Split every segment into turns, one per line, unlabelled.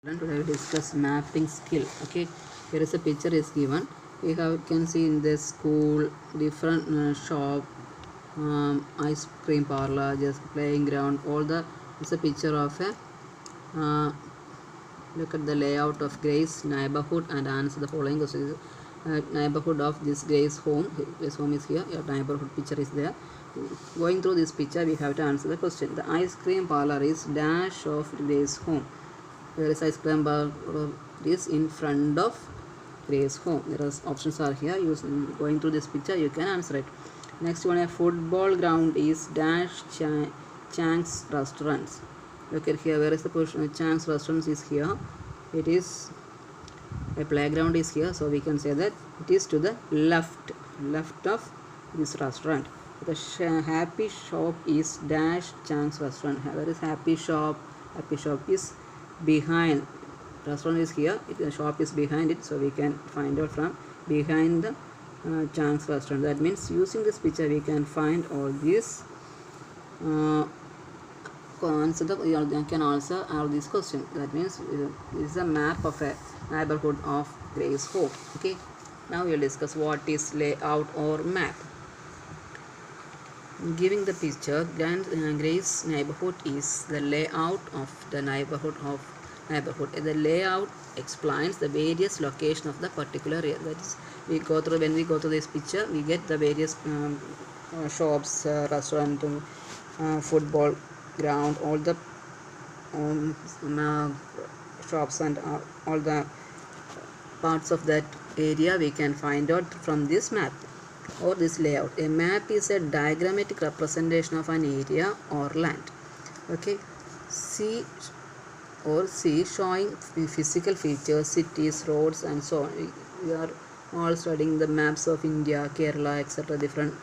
Today we discuss mapping skill. Okay, here is a picture is given. We can see in the school different shop, ice cream parlor, just playing ground. All the it's a picture of a look at the layout of Grace neighborhood and answer the following questions. Neighborhood of this Grace home. Grace home is here. Your neighborhood picture is there. Going through this picture, we have to answer the question. The ice cream parlor is dash of Grace home. Where is ice cream bar is in front of Grace home. There are options are here. Going through this picture, you can answer it. Next one, a football ground is dash Chang's restaurants. Look at here. Where is the position? Chang's restaurants is here. It is a playground is here, so we can say that it is to the left of this restaurant. The happy shop is dash Chang's restaurant. Where is happy shop? Happy shop is behind. Restaurant is here, the shop is behind it, so we can find out from behind the Chang's restaurant. That means using this picture we can find all these you can answer all these questions. That means this is a map of a neighborhood of Grace home. Okay, now we will discuss what is layout or map. Giving the picture, Grace neighborhood is the layout of the neighborhood. The layout explains the various location of the particular area. That is, when we go through this picture, we get the various shops, restaurant, football ground, all the shops and all the parts of that area we can find out from this map or this layout. A map is a diagrammatic representation of an area or land. Okay, C showing physical features, cities, roads and so on. We are all studying the maps of India, Kerala, etc. different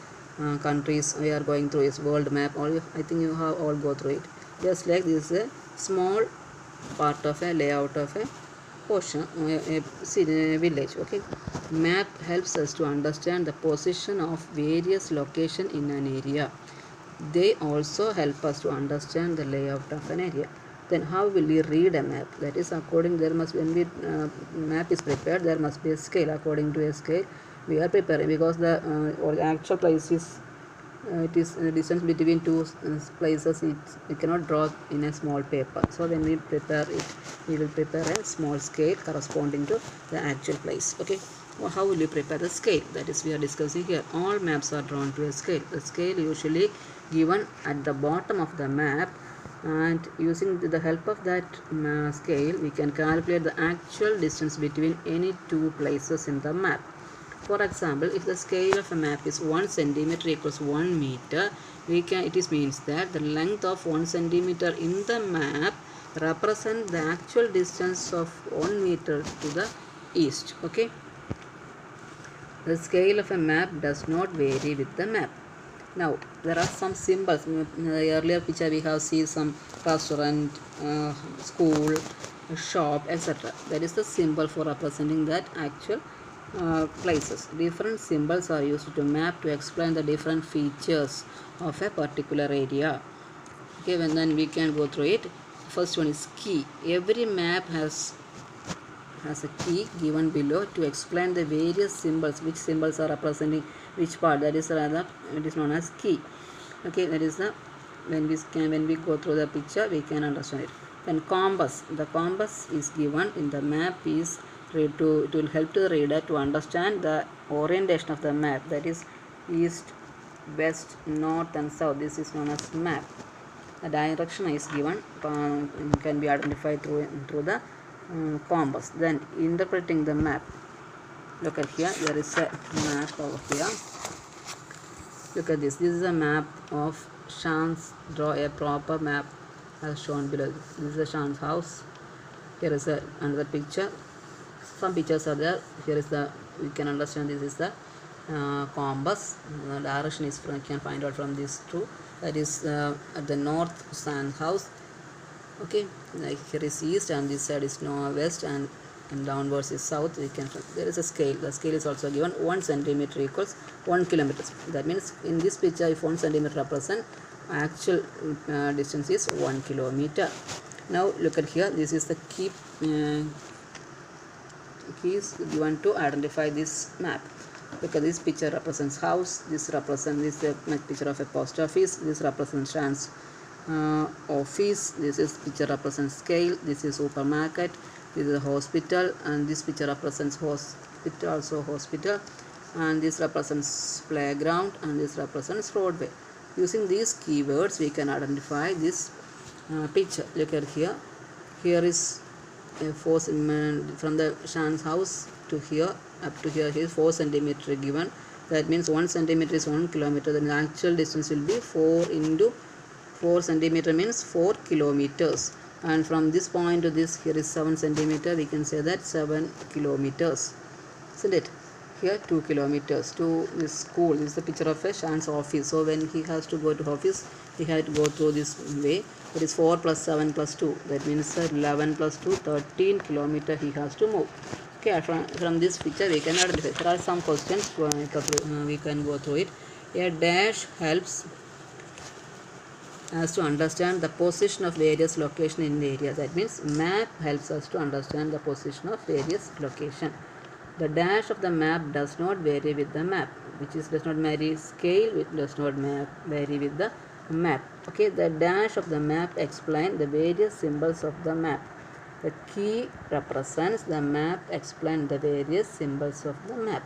countries. We are going through this world map. I think you have all go through it. Just like this is a small part of a layout of a portion, a village. Okay, map helps us to understand the position of various locations in an area. They also help us to understand the layout of an area. Then how will we read a map? That is, according there must when we map is prepared, there must be a scale. According to a scale we are preparing, because the actual place is it is a distance between two places. We cannot draw in a small paper. So when we prepare it, we will prepare a small scale corresponding to the actual place. Okay, well, how will you prepare the scale? That is we are discussing here. All maps are drawn to a scale. The scale usually given at the bottom of the map, and using the help of that scale we can calculate the actual distance between any two places in the map. For example, if the scale of a map is 1 centimeter equals 1 meter, it means that the length of 1 centimeter in the map represents the actual distance of 1 meter to the east. Okay, the scale of a map does not vary with the map. Now there are some symbols. In the earlier picture we have seen some restaurant, school, shop, etc. That is the symbol for representing that actual places. Different symbols are used to map to explain the different features of a particular area. Okay, and then we can go through it. First one is key. Every map has a key given below to explain the various symbols, which symbols are representing which part. That is rather it is known as key. Okay, that is the when we go through the picture we can understand it. Then compass. The compass is given in the map is it will help the reader to understand the orientation of the map. That is east, west, north and south. This is known as map. The direction is given can be identified through the compass. Then interpreting the map. Look at here, there is a map over here. Look at this. This is a map of Shan's. Draw a proper map as shown below. This is a Shan's house. Here is another picture. Some pictures are there. Here is we can understand this is the compass. The direction is you can find out from these two. That is at the north Sand house. Okay, like here is east and this side is west and downwards is south. There is a scale. The scale is also given. 1 centimeter equals 1 kilometer. That means in this picture if 1 centimeter represent actual distance is 1 kilometer. Now look at here, this is the keys given to identify this map. Look at this picture represents house, this represents this picture of a post office, this represents trans office, this is picture represents scale, this is supermarket, this is a hospital, and this picture represents hospital, also hospital, and this represents playground, and this represents roadway. Using these keywords we can identify this picture. Look at here, here is a 4 from the Shan's house to here up to here is 4 centimeter given. That means 1 centimeter is 1 kilometer. Then the actual distance will be 4 into 4 centimeter means 4 kilometers. And from this point to this, here is 7 centimeter. We can say that 7 kilometers, isn't it? Here 2 kilometers to this school. This is the picture of a Shan's office. So when he has to go to office, he had to go through this way. It is 4 plus 7 plus 2. That means 11 plus 2, 13 kilometer he has to move. Okay, from this picture we can identify. There are some questions, we can go through it. A dash helps us to understand the position of various locations in the area. That means map helps us to understand the position of various location. The dash of the map does not vary with the map, which is does not vary scale, it does not vary with the map. Okay, the dash of the map explain the various symbols of the map. The key represents the map explain the various symbols of the map.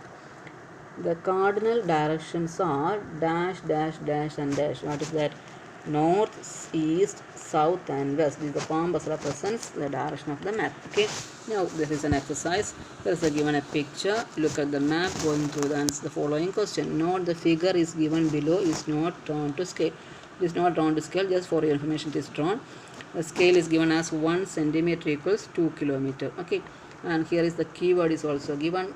The cardinal directions are dash, dash, dash and dash. What is that? North, east, south and west. This is the compass represents the direction of the map. Okay, now there is an exercise. There is given a picture. Look at the map, going through the answer the following question. Note the figure is given below is not drawn to scale. It is not drawn to scale, just for your information it is drawn. The scale is given as 1 centimeter equals 2 kilometer. Okay, and here is the keyword is also given.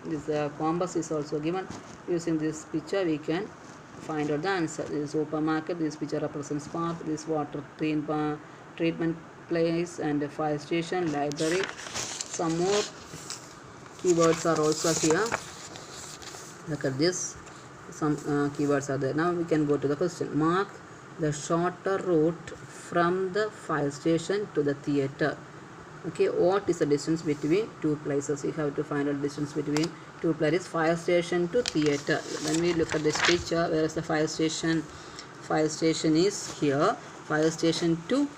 This compass is also given. Using this picture we can find out the answer. This is supermarket, this picture represents park, this water treatment place and a fire station, library. Some more keywords are also here. Look at this, some keywords are there. Now we can go to the question. Mark the shorter route from the fire station to the theatre. Okay, what is the distance between two places? You have to find out distance between two places. Fire station to theatre. When we look at this picture, where is the fire station? Fire station is here. Fire station to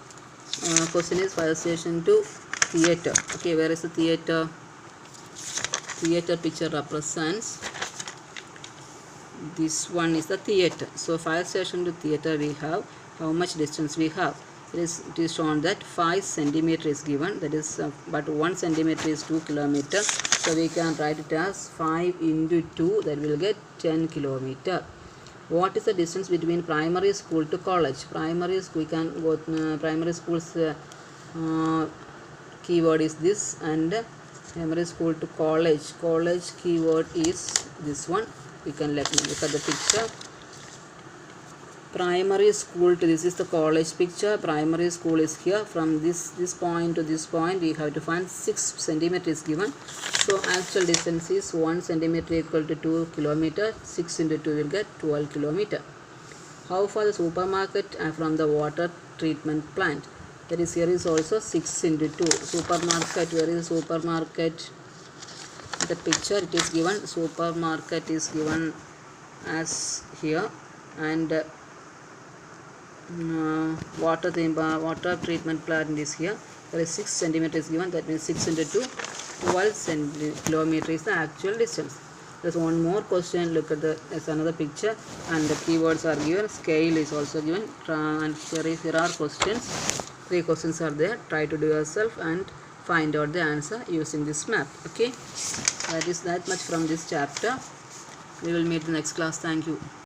question is fire station to theatre. Okay, where is the theatre? Theatre picture represents, this one is the theatre. So fire station to theatre we have how much distance we have. It is shown that 5 centimeter is given, that is but 1 centimeter is 2 kilometer. So we can write it as 5 into 2, that will get 10 kilometer. What is the distance between primary school to college? Primary school, we can go primary school's keyword is this, and primary school to college keyword is this one. We can look at the picture. Primary school to this is the college picture. Primary school is here. From this point to this point we have to find 6 centimeters given. So actual distance is 1 centimeter equal to 2 kilometer. 6 into 2 will get 12 kilometer. How far the supermarket from the water treatment plant? That is, here is also 6 into 2. Supermarket, where is supermarket? The picture it is given. Supermarket is given as here, and water treatment plant is here. There is 6 centimeters given. That means 6 into 2, 12 kilometers is the actual distance. There's one more question. Look at there's another picture, and the keywords are given. Scale is also given, and here are questions. 3 questions are there. Try to do yourself and find out the answer using this map. Okay, that is that much from this chapter. We will meet in the next class. Thank you.